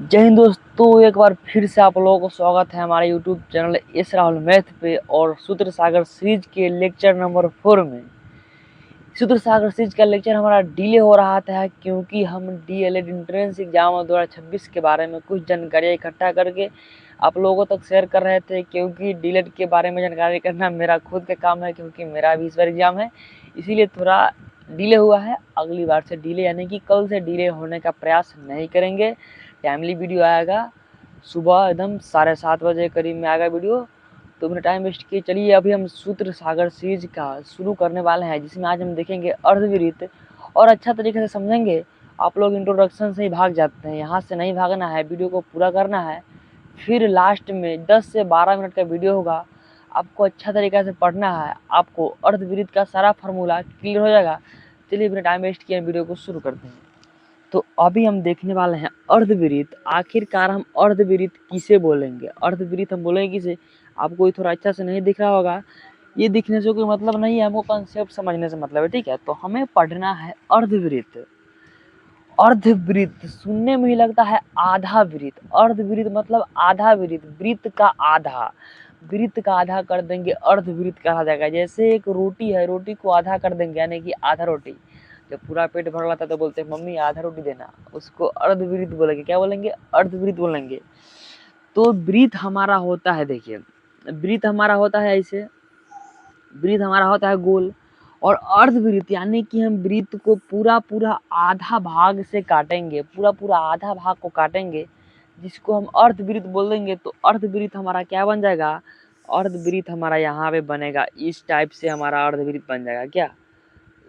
जय हिंद दोस्तों, एक बार फिर से आप लोगों को स्वागत है हमारे YouTube channel S Rahul math पे। और सूत्र सागर सीरीज के लेक्चर नंबर 4 में सूत्र सागर सीरीज का लेक्चर हमारा डिले हो रहा था क्योंकि हम डीएलएड एंट्रेंस एग्जाम 2026 के बारे में कुछ जानकारियाँ इकट्ठा करके आप लोगों तक शेयर कर रहे थे। क्योंकि डीएलएड के बारे में जानकारी करना मेरा खुद का काम है, क्योंकि मेरा भी इस बार एग्जाम है, इसीलिए थोड़ा डिले हुआ है। अगली बार से डिले यानी कि कल से डिले होने का प्रयास नहीं करेंगे। टाइमली वीडियो आएगा, सुबह एकदम 7:30 बजे करीब में आएगा वीडियो। तो अपना टाइम वेस्ट किए चलिए अभी हम सूत्र सागर सीरीज का शुरू करने वाले हैं, जिसमें आज हम देखेंगे अर्धवृत्त और अच्छा तरीके से समझेंगे। आप लोग इंट्रोडक्शन से ही भाग जाते हैं, यहाँ से नहीं भागना है, वीडियो को पूरा करना है। फिर लास्ट में 10 से 12 मिनट का वीडियो होगा, आपको अच्छा तरीके से पढ़ना है, आपको अर्धवृत्त का सारा फार्मूला क्लियर हो जाएगा। चलिए बिना टाइम वेस्ट किए वीडियो को शुरू करते हैं। तो अभी हम देखने वाले हैं अर्धवृत्त। आखिरकार हम अर्धवृत्त किसे बोलेंगे, अर्धवृत्त हम बोलेंगे किसे। आपको ये थोड़ा अच्छा से नहीं दिख रहा होगा, ये दिखने से कोई मतलब नहीं है, हमको कंसेप्ट समझने से मतलब है, ठीक है। तो हमें पढ़ना है अर्धवृत्त। अर्धवृत्त सुनने में ही लगता है आधा वृत्त। अर्धवृत्त मतलब आधा वृत्त, वृत्त का आधा, वृत्त का आधा कर देंगे अर्धवृत्त कहा जाएगा। जैसे एक रोटी है, रोटी को आधा कर देंगे यानी कि आधा रोटी। जब पूरा पेट भर रहा था तो बोलते हैं मम्मी आधा रोटी देना, उसको अर्धवृत्त बोलेंगे। क्या बोलेंगे? अर्धवृत्त बोलेंगे। तो वृत्त हमारा होता है, देखिए वृत्त हमारा होता है ऐसे, वृत्त हमारा होता है गोल। और अर्धवृत्त यानी कि हम वृत्त को पूरा पूरा आधा भाग से काटेंगे, पूरा पूरा आधा भाग को काटेंगे, जिसको हम अर्धवृत्त बोल देंगे। तो अर्धवृत्त हमारा क्या बन जाएगा? अर्धवृत्त हमारा यहाँ पे बनेगा, इस टाइप से हमारा अर्धवृत्त बन जाएगा। क्या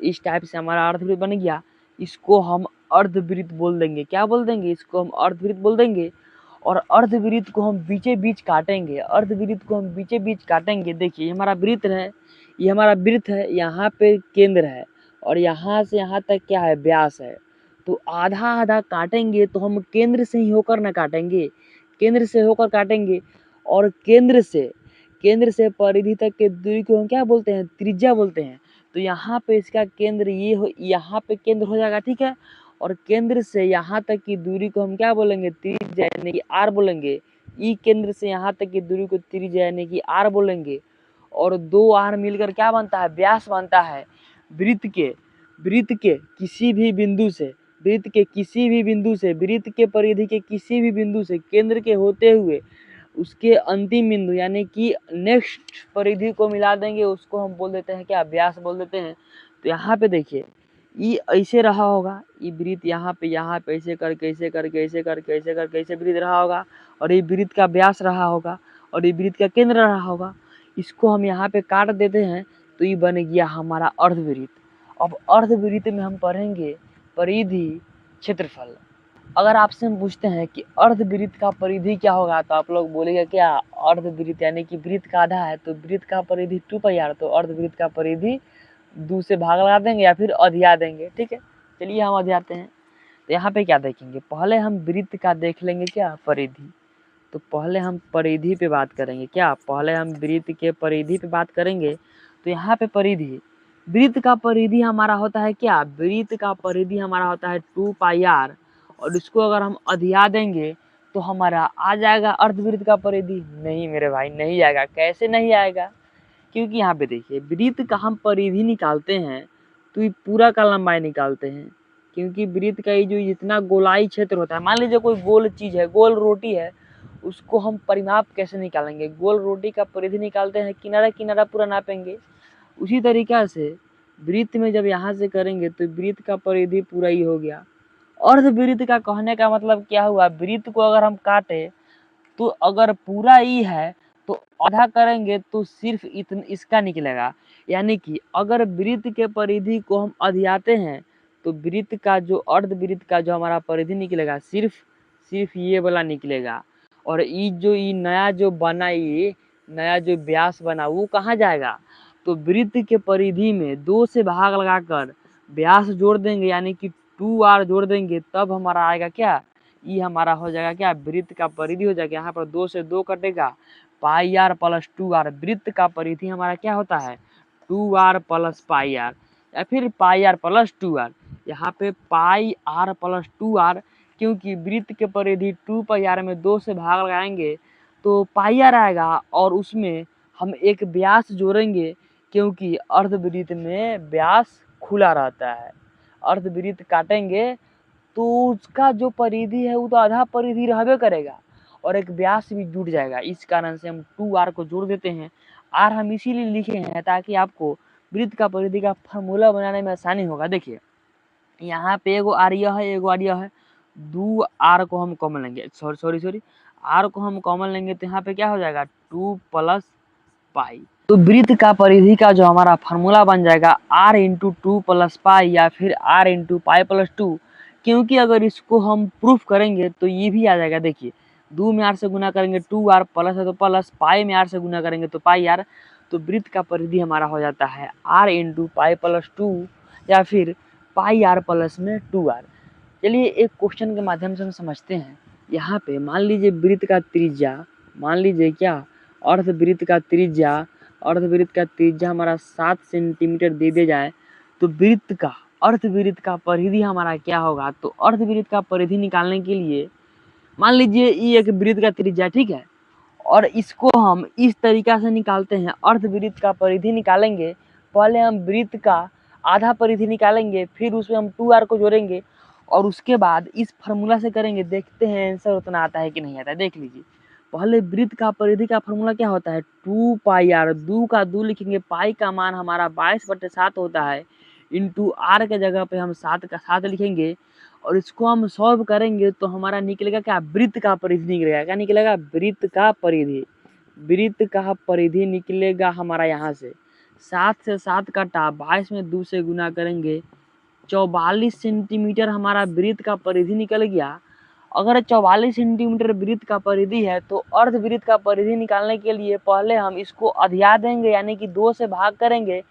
इस टाइप से हमारा अर्धवृत्त बन गया, इसको हम अर्धवृत्त बोल देंगे। क्या बोल देंगे? इसको हम अर्धवृत्त बोल देंगे। और अर्धवृत्त को हम बीचे बीच काटेंगे, अर्धवृत्त को हम बीचे बीच काटेंगे। देखिए ये हमारा वृत्त है, ये हमारा वृत्त है, यहाँ पे केंद्र है और यहाँ से यहाँ तक क्या है? व्यास है। तो आधा आधा काटेंगे तो हम केंद्र से ही होकर ना काटेंगे, केंद्र से होकर काटेंगे। और केंद्र से परिधि तक के दूरी को हम क्या बोलते हैं? त्रिज्या बोलते हैं। तो यहाँ पे इसका केंद्र ये हो, यहाँ पे केंद्र हो जाएगा, ठीक है। और केंद्र से यहाँ तक की दूरी को हम क्या बोलेंगे? त्रिज्या यानी कि आर बोलेंगे। ई केंद्र से यहाँ तक की दूरी को त्रिज्या यानी कि आर बोलेंगे। और दो आर मिलकर क्या बनता है? व्यास बनता है। वृत्त के किसी भी बिंदु से, वृत्त के किसी भी बिंदु से, वृत्त के परिधि के किसी भी बिंदु से केंद्र के होते हुए उसके अंतिम बिंदु यानी कि नेक्स्ट परिधि को मिला देंगे, उसको हम बोल देते हैं क्या? व्यास बोल देते हैं। तो यहाँ पे देखिए ये ऐसे रहा होगा, ये वृत्त यहाँ पे ऐसे करके ऐसे करके ऐसे करके ऐसे करके ऐसे वृत्त रहा होगा, और ये वृत्त का व्यास रहा होगा, और ये वृत्त का केंद्र रहा होगा। इसको हम यहाँ पे काट देते हैं तो ये बन गया हमारा अर्धवृत्त। अब अर्धवृत्त में हम पढ़ेंगे परिधि, क्षेत्रफल। अगर आपसे हम पूछते हैं कि अर्धवृत्त का परिधि क्या होगा, तो आप लोग बोलेंगे क्या? अर्धवृत्त यानी कि वृत्त का आधा है, तो वृत्त का परिधि 2πr, तो अर्धवृत्त का परिधि 2 से भाग लगा देंगे या फिर अधिया देंगे, ठीक है। चलिए हम अधियाते हैं। तो यहाँ पे क्या देखेंगे? पहले हम वृत्त का देख लेंगे क्या? परिधि। तो पहले हम परिधि पे बात करेंगे। क्या? पहले हम वृत्त के परिधि पे बात करेंगे। तो यहाँ पे परिधि, वृत्त का परिधि हमारा होता है क्या? वृत्त का परिधि हमारा होता है 2πr। और इसको अगर हम अधिया देंगे तो हमारा आ जाएगा अर्धवृत्त का परिधि। नहीं मेरे भाई, नहीं आएगा। कैसे नहीं आएगा? क्योंकि यहाँ पे देखिए वृत्त का हम परिधि निकालते हैं तो ये पूरा का लंबाई निकालते हैं। क्योंकि वृत्त का ये जो जितना गोलाई क्षेत्र होता है, मान लीजिए कोई गोल चीज़ है, गोल रोटी है, उसको हम परिमाप कैसे निकालेंगे? गोल रोटी का परिधि निकालते हैं, किनारा किनारा पूरा नापेंगे। उसी तरीक़ा से वृत्त में जब यहाँ से करेंगे तो वृत्त का परिधि पूरा ही हो गया। अर्धवृत्त का कहने का मतलब क्या हुआ? वृत्त को अगर हम काटे तो अगर पूरा ई है तो आधा करेंगे तो सिर्फ इतना इसका निकलेगा। यानी कि अगर वृत्त के परिधि को हम अधियाते हैं तो वृत्त का जो अर्धवृत्त का जो हमारा परिधि निकलेगा सिर्फ ये वाला निकलेगा। और ई जो ई नया जो बना, ये नया जो व्यास बना वो कहाँ जाएगा? तो वृत्त के परिधि में 2 से भाग लगाकर व्यास जोड़ देंगे यानी कि 2r जोड़ देंगे, तब हमारा आएगा क्या? ये हमारा हो जाएगा क्या? वृत्त का परिधि हो जाएगा। यहाँ पर 2 से 2 कटेगा, πr + 2r। वृत्त का परिधि हमारा क्या होता है? 2r + πr या फिर πr + 2r। यहाँ पे πr + 2r क्योंकि वृत्त के परिधि 2 पाई आर में 2 से भाग लगाएंगे तो पाई आर आएगा और उसमें हम एक व्यास जोड़ेंगे, क्योंकि अर्धवृत्त में व्यास खुला रहता है। अर्धवृत्त काटेंगे तो उसका जो परिधि है वो तो आधा परिधि रहबे करेगा और एक व्यास भी जुड़ जाएगा। इस कारण से हम 2r को जोड़ देते हैं। r हम इसीलिए लिखे हैं ताकि आपको वृत्त का परिधि का फार्मूला बनाने में आसानी होगा। देखिए यहाँ पे एगो आर यह है, एगो आर यह है, 2r को हम कॉमन लेंगे, सॉरी r को हम कॉमन लेंगे तो यहाँ पे क्या हो जाएगा 2 प्लस पाई। तो वृत्त का परिधि का जो हमारा फार्मूला बन जाएगा r इंटू 2 प्लस पाई या फिर r इंटू पाई प्लस 2, क्योंकि अगर इसको हम प्रूफ करेंगे तो ये भी आ जाएगा। देखिए 2 में r से गुना करेंगे 2r प्लस है तो प्लस, पाई में r से गुना करेंगे तो पाई r। तो वृत्त का परिधि हमारा हो जाता है r इंटू पाई प्लस 2 या फिर पाई r प्लस में 2r। चलिए एक क्वेश्चन के माध्यम से हम समझते हैं। यहाँ पे मान लीजिए वृत्त का त्रिज्या, मान लीजिए क्या अर्धवृत्त का त्रिज्या हमारा 7 सेंटीमीटर दे दिया जाए तो अर्धवृत्त का परिधि हमारा क्या होगा। तो अर्धवृत्त का परिधि निकालने के लिए मान लीजिए ये एक वृत्त का त्रिज्या, ठीक है, और इसको हम इस तरीका से निकालते हैं। अर्धवृत्त का परिधि निकालेंगे, पहले हम वृत्त का आधा परिधि निकालेंगे, फिर उसमें हम 2r को जोड़ेंगे और उसके बाद इस फार्मूला से करेंगे। देखते हैं आंसर उतना आता है कि नहीं आता है। देख लीजिए पहले वृत्त का परिधि का फार्मूला क्या होता है 2 पाई आर, 2 का 2 लिखेंगे, पाई का मान हमारा 22/7 होता है, इंटू आर के जगह पे हम 7 का 7 लिखेंगे और इसको हम सॉल्व करेंगे तो हमारा निकलेगा क्या वृत्त का परिधि निकलेगा। क्या निकलेगा वृत्त का परिधि निकलेगा हमारा यहाँ से 7 से 7 कटा 22 में 2 से गुना करेंगे 44 सेंटीमीटर हमारा वृत्त का परिधि निकल गया। अगर 44 सेंटीमीटर वृत्त का परिधि है तो अर्धवृत्त का परिधि निकालने के लिए पहले हम इसको अधिया देंगे, यानी कि 2 से भाग करेंगे,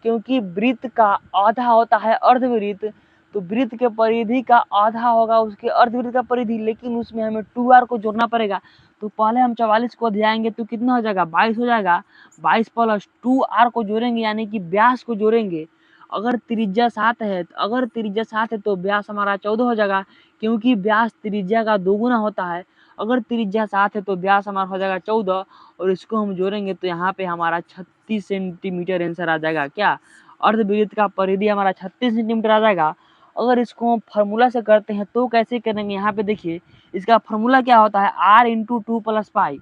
क्योंकि वृत्त का आधा होता है अर्धवृत्त, तो वृत्त के परिधि का आधा होगा उसके अर्धवृत्त का परिधि, लेकिन उसमें हमें 2r को जोड़ना पड़ेगा। तो पहले हम 44 को अधियाएंगे तो कितना हो जाएगा 22 हो जाएगा, 22 प्लस 2r को जोड़ेंगे यानी कि व्यास को जोड़ेंगे। अगर त्रिज्या 7 है तो व्यास हमारा 14 हो जाएगा, क्योंकि व्यास त्रिज्या का दोगुना होता है। अगर त्रिज्या 7 है तो व्यास हमारा हो जाएगा 14 और इसको हम जोड़ेंगे तो यहाँ पे हमारा 36 सेंटीमीटर आंसर आ जाएगा। क्या अर्धवृत्त का परिधि हमारा 36 सेंटीमीटर आ जाएगा। अगर इसको हम फार्मूला से करते हैं तो कैसे करेंगे, यहाँ पे देखिए इसका फार्मूला क्या होता है r इंटू 2 प्लस पाई,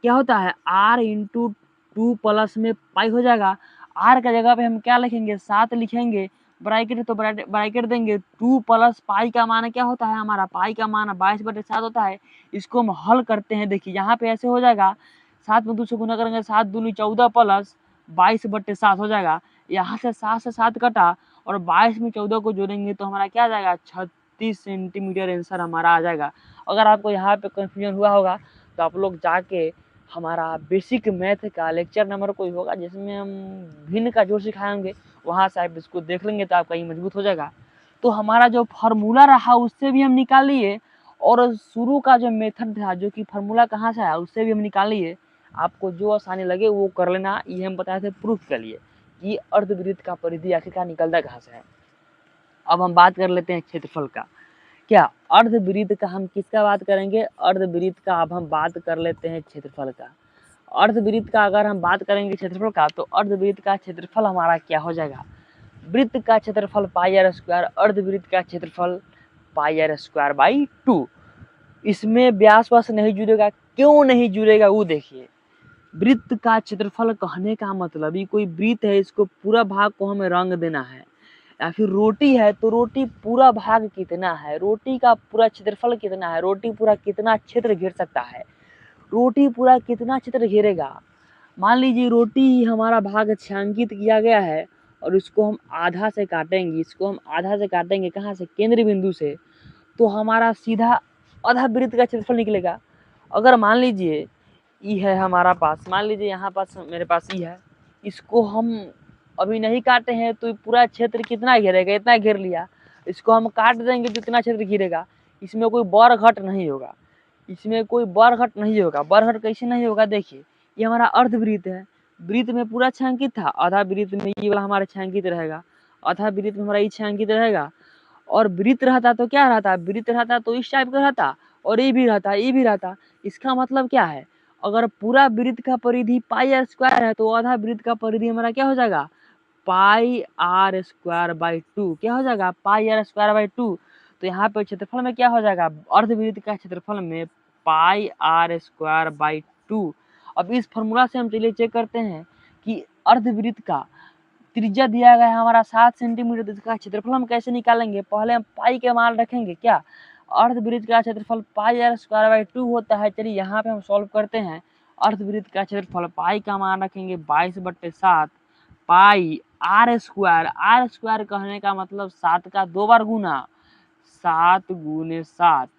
क्या होता है r इंटू 2 प्लस में पाई हो जाएगा। r का जगह पे हम क्या लिखेंगे 7 लिखेंगे, ब्रैकेट तो ब्रैकेट देंगे, 2 प्लस पाई का मान क्या होता है हमारा, पाई का मान 22/7 होता है। इसको हम हल करते हैं, देखिए यहाँ पे ऐसे हो जाएगा 7 में 2 से गुना करेंगे 7 दूनी 14 प्लस 22/7 हो जाएगा। यहाँ से 7 से 7 कटा और 22 में 14 को जोड़ेंगे तो हमारा क्या आ जाएगा 36 सेंटीमीटर आंसर हमारा आ जाएगा। अगर आपको यहाँ पे कंफ्यूजन हुआ होगा तो आप लोग जाके हमारा बेसिक मैथ का लेक्चर नंबर कोई होगा जिसमें हम भिन्न का जोड़ सिखाएंगे, वहाँ से आप इसको देख लेंगे तो आपका ये मजबूत हो जाएगा। तो हमारा जो फार्मूला रहा उससे भी हम निकाल लिए और शुरू का जो मेथड था जो कि फार्मूला कहाँ से आया उससे भी हम निकाल लिए। आपको जो आसानी लगे वो कर लेना, ये हम बताए थे प्रूफ के लिए कि अर्धवृत्त का परिधि आखिरकार निकलता कहाँ से है। अब हम बात कर लेते हैं क्षेत्रफल का। क्या अर्धवृत्त का हम किसका बात करेंगे, अर्धवृत्त का अब हम बात कर लेते हैं क्षेत्रफल का। अर्धवृत्त का अगर हम बात करेंगे क्षेत्रफल का तो अर्धवृत्त का क्षेत्रफल हमारा क्या हो जाएगा, वृत्त का क्षेत्रफल पाई आर स्क्वायर, अर्धवृत्त का क्षेत्रफल पाई आर स्क्वायर बाई 2। इसमें व्यास वास नहीं जुड़ेगा, क्यों नहीं जुड़ेगा वो देखिए। वृत्त का क्षेत्रफल कहने का मतलब ही कोई वृत्त है इसको पूरा भाग को हमें रंग देना है, या फिर रोटी है तो रोटी पूरा भाग कितना है, रोटी का पूरा क्षेत्रफल कितना है, रोटी पूरा कितना क्षेत्र घेर सकता है, रोटी पूरा कितना क्षेत्र घेरेगा। मान लीजिए रोटी हमारा भाग छायांकित किया गया है और इसको हम आधा से काटेंगे, कहाँ से, केंद्र बिंदु से, तो हमारा सीधा आधा वृत्त का क्षेत्रफल निकलेगा। अगर मान लीजिए ई है हमारा पास, मान लीजिए यहाँ पास मेरे पास ई है, इसको हम अभी नहीं काटे हैं तो पूरा क्षेत्र कितना घेरेगा, इतना घेर लिया, इसको हम काट देंगे तो इतना क्षेत्र घेरेगा। इसमें कोई बढ़ घट नहीं होगा, बढ़ घट कैसे नहीं होगा। देखिए ये हमारा अर्धवृत्त है, वृत्त में पूरा छायांकित था, आधा वृत्त में ये वाला हमारा छायांकित रहेगा, आधा वृत्त में हमारा ये छायांकित रहेगा और वृत्त रहता तो क्या रहता, वृत्त रहता तो इस टाइप का रहता, और ये भी रहता, ये भी रहता। इसका मतलब क्या है, अगर पूरा वृत्त का परिधि पाई आर स्क्वायर है तो आधा वृत्त का परिधि हमारा क्या हो जाएगा, पाई आर स्क्वायर बाई 2। क्या हो जाएगा, पाई आर स्क्वायर बाई 2। तो यहाँ पे क्षेत्रफल में क्या हो जाएगा, अर्धवृत्त का क्षेत्रफल में पाई आर स्क्वायर बाई 2। अब इस फॉर्मूला से हम चलिए चेक करते हैं कि अर्धवृत्त का त्रिज्या दिया गया है हमारा 7 सेंटीमीटर, तो इसका क्षेत्रफल हम कैसे निकालेंगे, पहले हम पाई के मान रखेंगे। क्या, अर्धवृत्त का क्षेत्रफल पाई आर स्क्वायर बाई 2 होता है। चलिए यहाँ पे हम सॉल्व करते हैं। अर्धवृत्त का क्षेत्रफल पाई का मान रखेंगे 22/7 पाई आर स्क्वायर। आर स्क्वायर कहने का मतलब 7 का 2 बार गुना, 7 गुने 7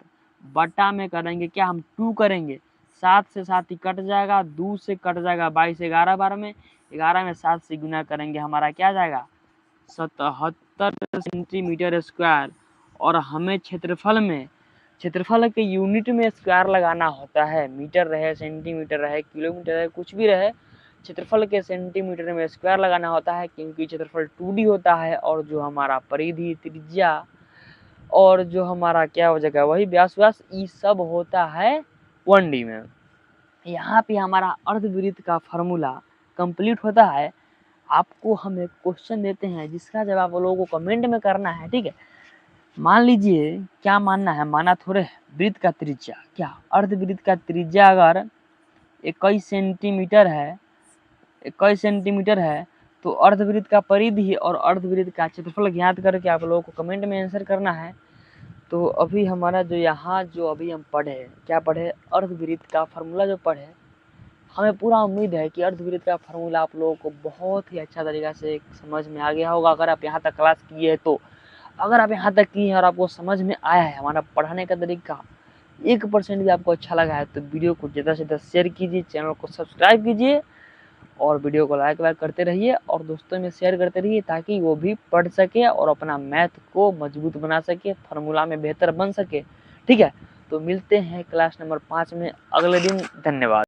बटा में करेंगे क्या, हम 2 करेंगे। 7 से 7 ही कट जाएगा, 2 से कट जाएगा 22, 11 बार में, 11 में 7 से गुना करेंगे, हमारा क्या जाएगा 77 सेंटीमीटर स्क्वायर। और हमें क्षेत्रफल में, क्षेत्रफल के यूनिट में स्क्वायर लगाना होता है, मीटर रहे, सेंटीमीटर रहे, किलोमीटर रहे, कुछ भी रहे, क्षेत्रफल के सेंटीमीटर में स्क्वायर लगाना होता है, क्योंकि क्षेत्रफल 2D होता है। और जो हमारा परिधि, त्रिज्या और जो हमारा क्या हो जाएगा वही व्यास, ये सब होता है 1D में। यहाँ पे हमारा अर्धवृत्त का फॉर्मूला कंप्लीट होता है। आपको हम एक क्वेश्चन देते हैं जिसका जवाब आप लोगों को कमेंट में करना है, ठीक है। मान लीजिए, क्या मानना है, माना थोड़े, वृत्त का त्रिज्या, क्या अर्धवृत्त का त्रिज्या अगर 21 सेंटीमीटर है, 21 सेंटीमीटर है, तो अर्धवृत्त का परिधि और अर्धवृत्त का क्षेत्रफल ज्ञात करके आप लोगों को कमेंट में आंसर करना है। तो अभी हमारा जो यहाँ जो अभी हम पढ़े, क्या पढ़े, अर्धवृत्त का फार्मूला जो पढ़े, हमें पूरा उम्मीद है कि अर्धवृत्त का फार्मूला आप लोगों को बहुत ही अच्छा तरीका से समझ में आ गया होगा। अगर आप यहाँ तक क्लास किए हैं तो, अगर आप यहाँ तक किए हैं और आपको समझ में आया है हमारा पढ़ाने का तरीका, 1% भी आपको अच्छा लगा है तो वीडियो को ज़्यादा से ज़्यादा शेयर कीजिए, चैनल को सब्सक्राइब कीजिए और वीडियो को लाइक वाइक करते रहिए और दोस्तों में शेयर करते रहिए, ताकि वो भी पढ़ सके और अपना मैथ को मजबूत बना सके, फार्मूला में बेहतर बन सके, ठीक है। तो मिलते हैं क्लास नंबर 5 में अगले दिन। धन्यवाद।